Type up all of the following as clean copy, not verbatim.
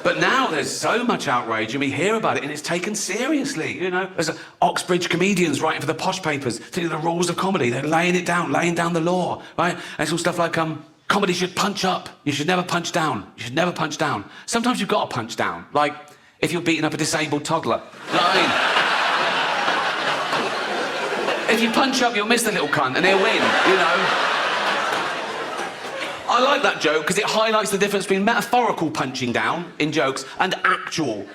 But now there's so much outrage and we hear about it and it's taken seriously, you know. There's Oxbridge comedians writing for the posh papers, telling the rules of comedy. They're laying down the law, right? And it's all stuff like, comedy should punch up. You should never punch down. You should never punch down. Sometimes you've got to punch down. Like, if you're beating up a disabled toddler. You know what I mean? If you punch up, you'll miss the little cunt and he'll win, you know. I like that joke because it highlights the difference between metaphorical punching down in jokes and actual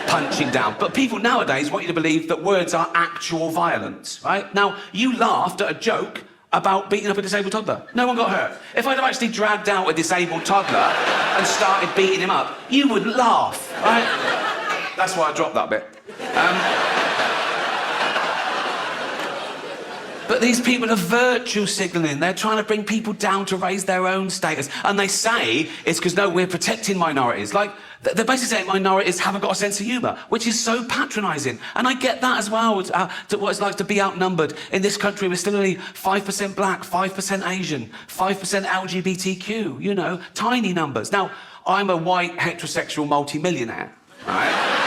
punching down. But people nowadays want you to believe that words are actual violence, right? Now, you laughed at a joke about beating up a disabled toddler. No one got hurt. If I'd have actually dragged out a disabled toddler and started beating him up, you wouldn't laugh, right? That's why I dropped that bit. But these people are virtue signalling. They're trying to bring people down to raise their own status. And they say it's because, no, we're protecting minorities. Like, they're basically saying minorities haven't got a sense of humour, which is so patronising. And I get that as well, to what it's like to be outnumbered. In this country, we're still only 5% black, 5% Asian, 5% LGBTQ, you know, tiny numbers. Now, I'm a white, heterosexual multi-millionaire, right?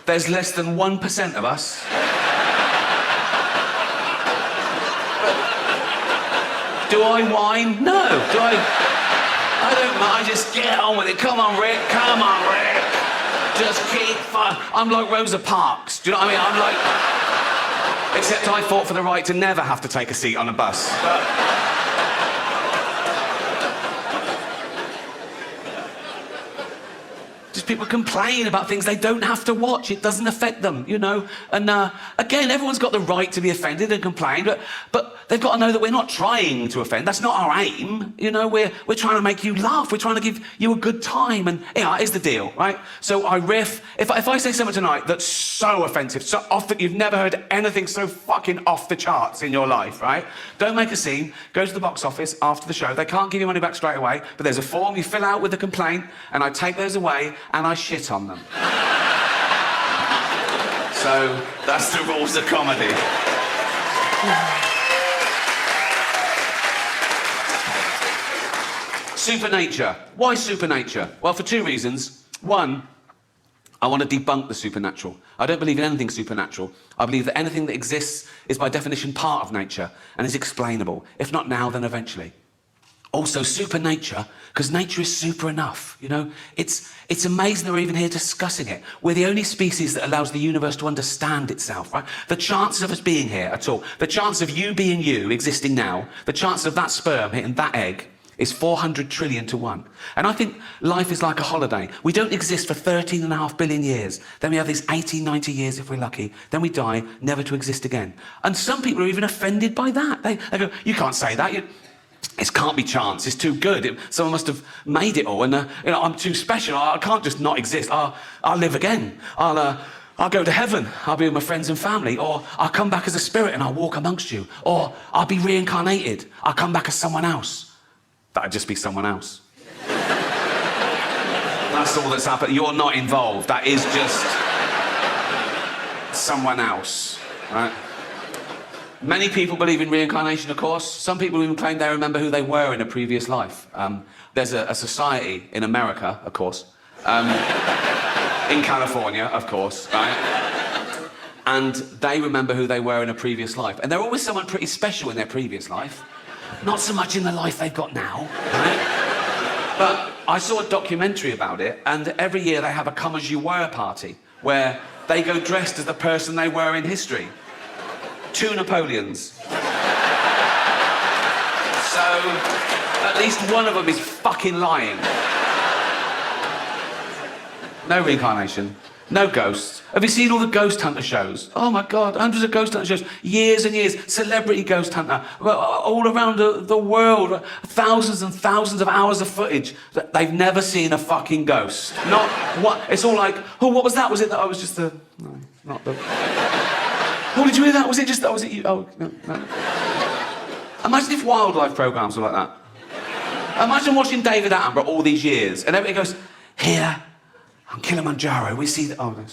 There's less than 1% of us. Do I whine? No. Do I don't mind. I just get on with it. Come on, Rick. Come on, Rick. Just keep fun. I'm like Rosa Parks. Do you know what I mean? I'm like... Except I fought for the right to never have to take a seat on a bus. Just people complain about things they don't have to watch. It doesn't affect them, you know? And again, everyone's got the right to be offended and complain, but they've got to know that we're not trying to offend. That's not our aim, you know? We're trying to make you laugh. We're trying to give you a good time. And yeah, here's the deal, right? So I riff. If I say something tonight that's so offensive, so off that you've never heard anything so fucking off the charts in your life, right? Don't make a scene. Go to the box office after the show. They can't give you money back straight away, but there's a form you fill out with a complaint, and I take those away and I shit on them. So that's the rules of comedy. SuperNature. Why SuperNature? Well, for two reasons. One, I want to debunk the supernatural. I don't believe in anything supernatural. I believe that anything that exists is by definition part of nature and is explainable. If not now, then eventually. Also, SuperNature, because nature is super enough, you know? It's amazing that we're even here discussing it. We're the only species that allows the universe to understand itself, right? The chances of us being here at all, the chance of you being you, existing now, the chance of that sperm hitting that egg is 400 trillion to 1. And I think life is like a holiday. We don't exist for 13.5 billion years. Then we have these 80, 90 years if we're lucky. Then we die, never to exist again. And some people are even offended by that. They go, you can't say that. It can't be chance. It's too good. Someone must have made it all. And you know, I'm too special. I can't just not exist. I'll live again. I'll go to heaven. I'll be with my friends and family. Or I'll come back as a spirit and I'll walk amongst you. Or I'll be reincarnated. I'll come back as someone else. That'd just be someone else. That's all that's happened. You're not involved. That is just someone else, right? Many people believe in reincarnation, of course. Some people even claim they remember who they were in a previous life. There's a society in America, of course, in California, of course, right? And they remember who they were in a previous life. And they're always someone pretty special in their previous life. Not so much in the life they've got now, right? But I saw a documentary about it, and every year they have a come as you were party, where they go dressed as the person they were in history. 2 Napoleons. So, at least one of them is fucking lying. No reincarnation. No ghosts. Have you seen all the ghost hunter shows? Oh my God, hundreds of ghost hunter shows. Years and years. Celebrity ghost hunter. All around the world. Thousands and thousands of hours of footage. They've never seen a fucking ghost. Not what. It's all like, oh, what was that? Was it that I was just the... No, not the... Oh, did you hear that? Was it just that? Was it you? Oh, no. Imagine if wildlife programmes were like that. Imagine watching David Attenborough all these years and everybody goes, here on Kilimanjaro, we see that... Oh, no.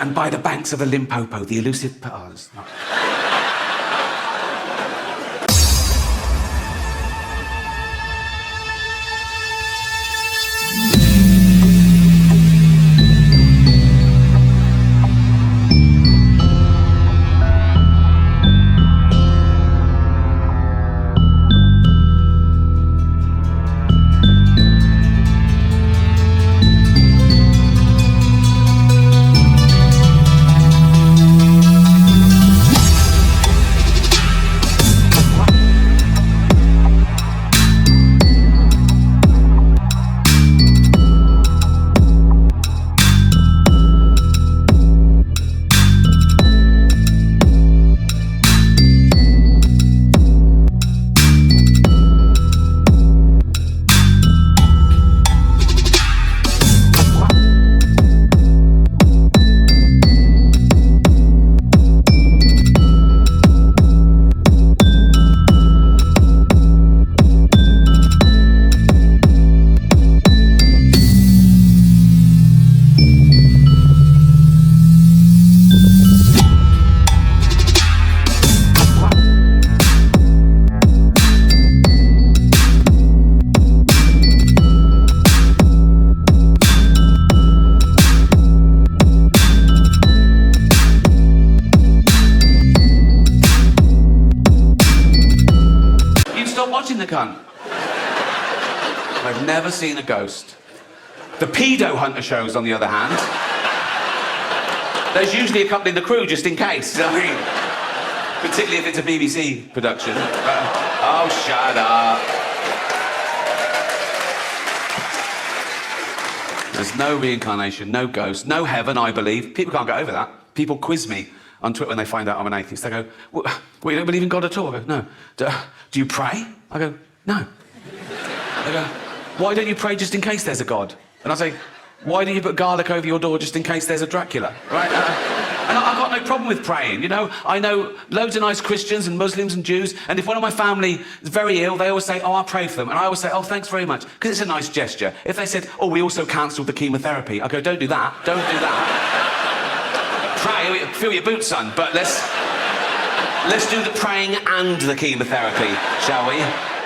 And by the banks of the Limpopo, the elusive... Oh, it's not... Watching the cunt. I've never seen a ghost. The pedo hunter shows, on the other hand, there's usually accompanying the crew just in case. I mean, particularly if it's a BBC production. Oh, shut up. There's no reincarnation, no ghost, no heaven, I believe. People can't get over that. People quiz me on Twitter when they find out I'm an atheist. They go, well, you don't believe in God at all? I go, no. Do you pray? I go, no. They go, why don't you pray just in case there's a God? And I say, why do you put garlic over your door just in case there's a Dracula? Right? And I've got no problem with praying, you know? I know loads of nice Christians and Muslims and Jews, and if one of my family is very ill, they always say, oh, I'll pray for them. And I always say, oh, thanks very much, because it's a nice gesture. If they said, oh, we also cancelled the chemotherapy, I go, don't do that, don't do that. Pray, fill your boots, son, but let's do the praying and the chemotherapy, shall we?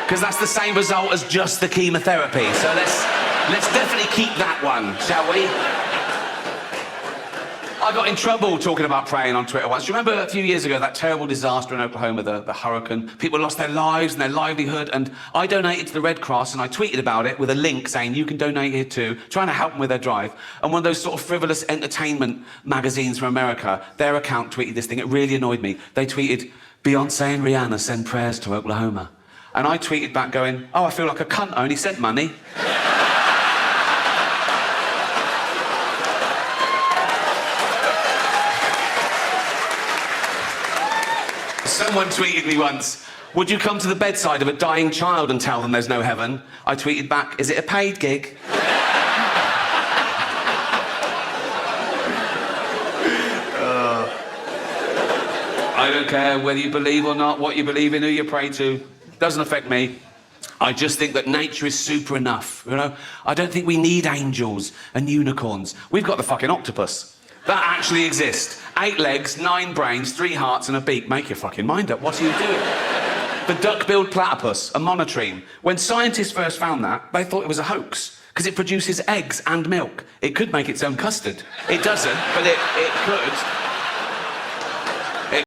Because that's the same result as just the chemotherapy. So let's definitely keep that one, shall we? I got in trouble talking about praying on Twitter once. Do you remember a few years ago that terrible disaster in Oklahoma, the hurricane? People lost their lives and their livelihood, and I donated to the Red Cross, and I tweeted about it with a link saying you can donate here too, trying to help them with their drive. And one of those sort of frivolous entertainment magazines from America, their account tweeted this thing. It really annoyed me. They tweeted, Beyonce and Rihanna send prayers to Oklahoma. And I tweeted back going, oh, I feel like a cunt, I only sent money. Someone tweeted me once, would you come to the bedside of a dying child and tell them there's no heaven? I tweeted back, is it a paid gig? I don't care whether you believe or not, what you believe in, who you pray to. Doesn't affect me. I just think that nature is super enough, you know? I don't think we need angels and unicorns. We've got the fucking octopus. That actually exists. 8 legs, 9 brains, 3 hearts and a beak. Make your fucking mind up. What are you doing? The duck-billed platypus, a monotreme. When scientists first found that, they thought it was a hoax because it produces eggs and milk. It could make its own custard. It doesn't, but it could.